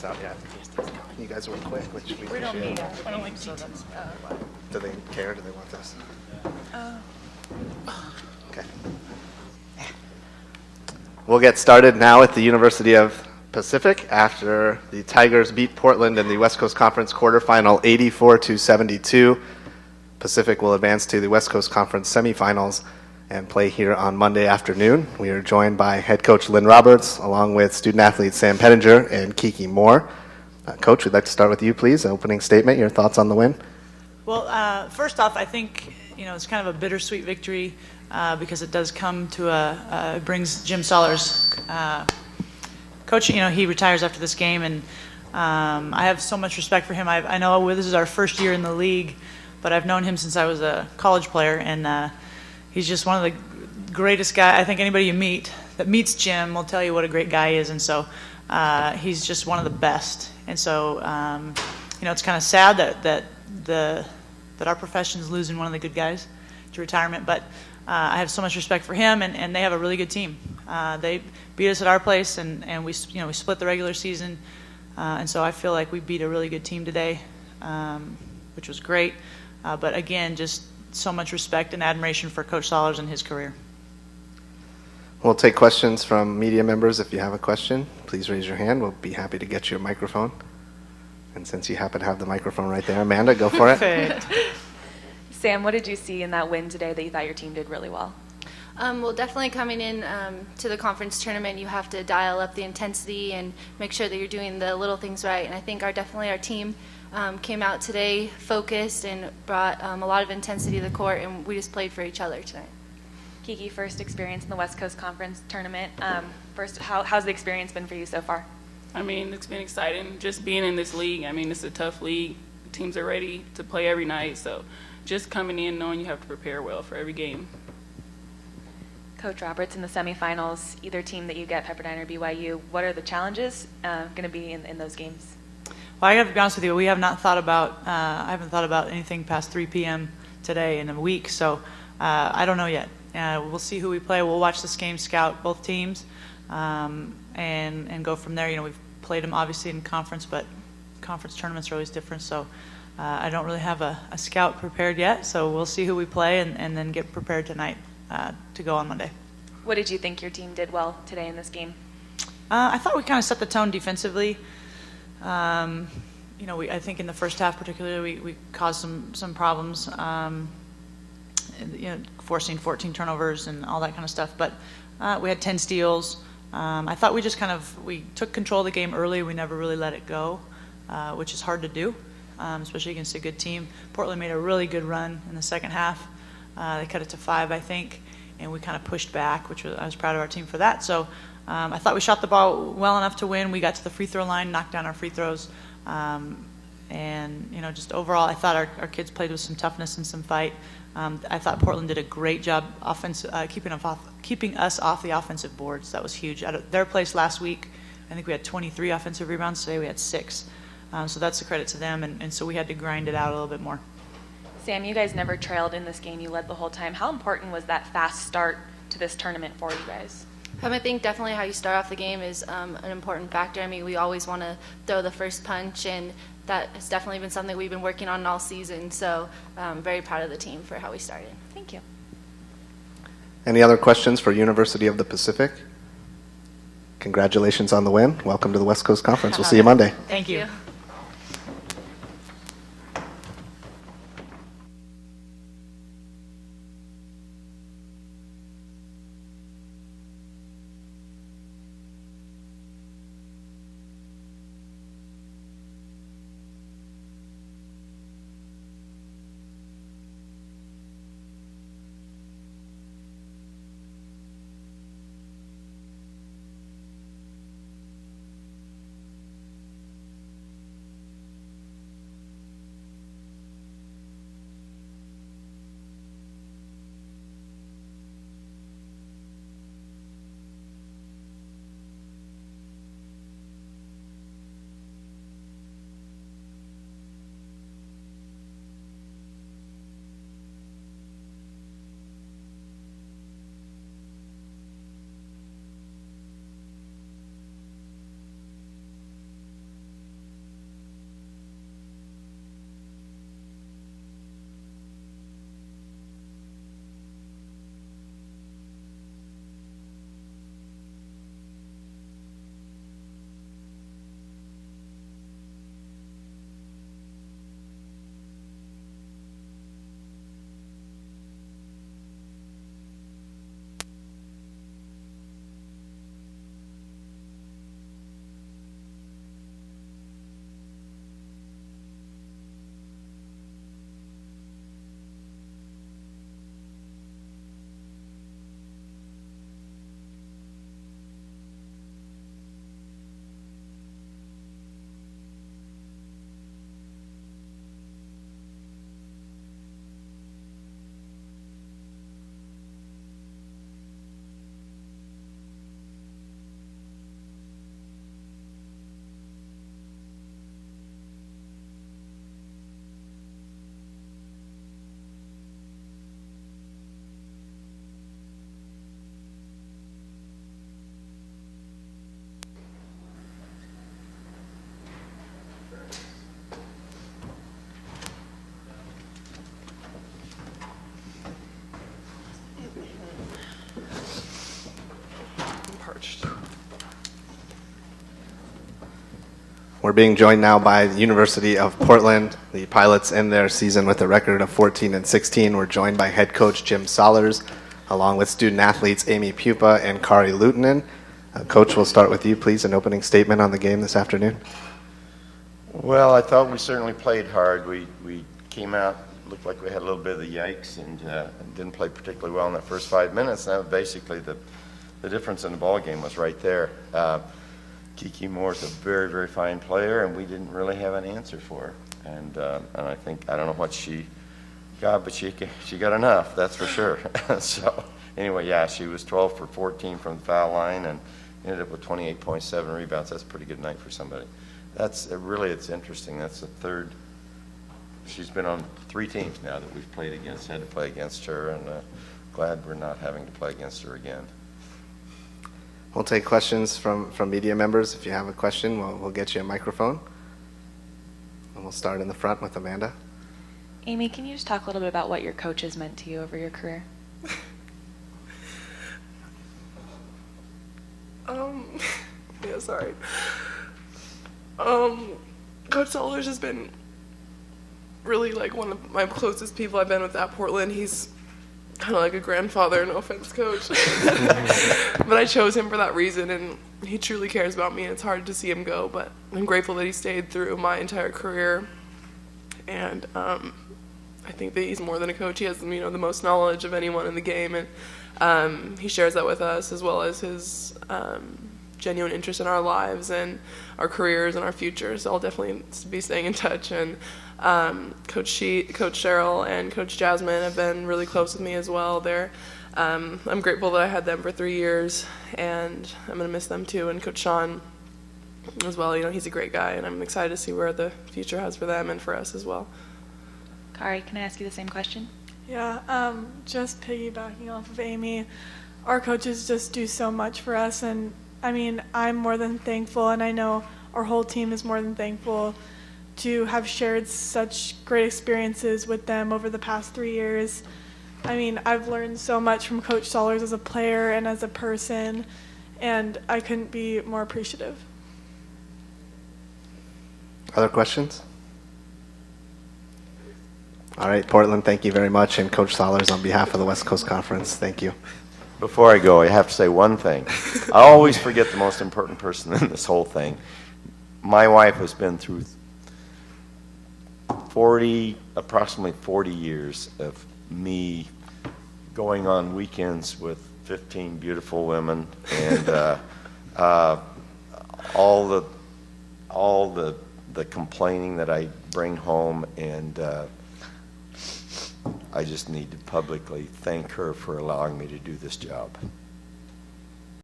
results out yet. You guys were quick, which we We don't appreciate. need it. I don't like so that's why. Do they care? Do they want this? Okay. We'll get started now at the University of Pacific after the Tigers beat Portland in the West Coast Conference quarterfinal 84-72. Pacific will advance to the West Coast Conference semifinals and play here on Monday afternoon. We are joined by head coach Lynn Roberts, along with student athlete Sam Pettinger and Kiki Moore. Coach, we'd like to start with you, please. Opening statement, your thoughts on the win? Well, first off, I think it's kind of a bittersweet victory because it does come to it brings Jim Sellers, coach. He retires after this game, and I have so much respect for him. I know this is our first year in the league, but I've known him since I was a college player, and he's just one of the greatest guys. I think anybody you meet that meets Jim will tell you what a great guy he is, and so he's just one of the best. And so it's kind of sad that our profession is losing one of the good guys to retirement, but I have so much respect for him, and they have a really good team. They beat us at our place, and we split the regular season, and so I feel like we beat a really good team today, which was great. But again, just so much respect and admiration for Coach Sellers and his career. We'll take questions from media members. If you have a question, please raise your hand. We'll be happy to get you a microphone. And since you happen to have the microphone right there, Amanda, go for it. Sam, what did you see in that win today that you thought your team did really well? Well, definitely coming in to the conference tournament, you have to dial up the intensity and make sure that you're doing the little things right. And I think our team came out today focused and brought a lot of intensity to the court, and we just played for each other tonight. Kiki, first experience in the West Coast Conference tournament. First, how's the experience been for you so far? I mean, it's been exciting just being in this league. I mean, it's a tough league. Teams are ready to play every night, so just coming in knowing you have to prepare well for every game. Coach Roberts, in the semifinals, either team that you get, Pepperdine or BYU, what are the challenges going to be in those games? Well, I have to be honest with you, we have not thought about, I haven't thought about anything past 3 p.m. today in a week, so I don't know yet. We'll see who we play. We'll watch this game, scout both teams, and go from there. We've played them obviously in conference, but conference tournaments are always different, so I don't really have a scout prepared yet, so we'll see who we play and then get prepared tonight to go on Monday. What did you think your team did well today in this game? I thought we kind of set the tone defensively. I think in the first half particularly we caused some problems, forcing 14 turnovers and all that kind of stuff. But we had 10 steals. I thought we took control of the game early. We never really let it go, which is hard to do, especially against a good team. Portland made a really good run in the second half. They cut it to 5, I think, and we kind of pushed back, I was proud of our team for that. So I thought we shot the ball well enough to win. We got to the free throw line, knocked down our free throws. Just overall, I thought our kids played with some toughness and some fight. I thought Portland did a great job keeping us off the offensive boards. That was huge. At their place last week, I think we had 23 offensive rebounds. Today we had 6. So that's a credit to them, and so we had to grind it out a little bit more. Sam, you guys never trailed in this game. You led the whole time. How important was that fast start to this tournament for you guys? I think definitely how you start off the game is an important factor. I mean, we always want to throw the first punch, and that has definitely been something we've been working on all season. So I'm very proud of the team for how we started. Thank you. Any other questions for University of the Pacific? Congratulations on the win. Welcome to the West Coast Conference. We'll see you Monday. Thank you. We're being joined now by the University of Portland. The Pilots end their season with a record of 14-16. We're joined by head coach Jim Sollers, along with student athletes Amy Pupa and Kari Luutinen. Coach, we'll start with you, please. An opening statement on the game this afternoon. Well, I thought we certainly played hard. We came out, looked like we had a little bit of the yikes, and didn't play particularly well in that first 5 minutes. And that was basically the difference in the ball game was right there. Kiki Moore's a very, very fine player, and we didn't really have an answer for her. And I think, I don't know what she got, but she got enough, that's for sure. So anyway, yeah, she was 12 for 14 from the foul line and ended up with 28.7 rebounds. That's a pretty good night for somebody. That's really, it's interesting. That's the third. She's been on 3 teams now that we've played against, had to play against her, and glad we're not having to play against her again. We'll take questions from media members. If you have a question, we'll get you a microphone. And we'll start in the front with Amanda. Amy, can you just talk a little bit about what your coaches meant to you over your career? Yeah, sorry. Coach Sollers has been really like one of my closest people I've been with at Portland. He's kind of like a grandfather, no offense, Coach. But I chose him for that reason, and he truly cares about me, and it's hard to see him go, but I'm grateful that he stayed through my entire career. And I think that he's more than a coach. He has, the most knowledge of anyone in the game, and he shares that with us, as well as his genuine interest in our lives and our careers and our future. So I'll definitely be staying in touch. And Coach Cheryl and Coach Jasmine have been really close with me as well. I'm grateful that I had them for 3 years, and I'm going to miss them too. And Coach Sean as well. He's a great guy, and I'm excited to see where the future has for them and for us as well. Kari, can I ask you the same question? Yeah, just piggybacking off of Amy, our coaches just do so much for us, and I'm more than thankful, and I know our whole team is more than thankful to have shared such great experiences with them over the past 3 years. I've learned so much from Coach Sollers as a player and as a person, and I couldn't be more appreciative. Other questions? All right, Portland, thank you very much. And Coach Sollers, on behalf of the West Coast Conference, thank you. Before I go, I have to say one thing. I always forget the most important person in this whole thing. My wife has been through approximately 40 years of me going on weekends with 15 beautiful women, and all the complaining that I bring home, and I just need to publicly thank her for allowing me to do this job.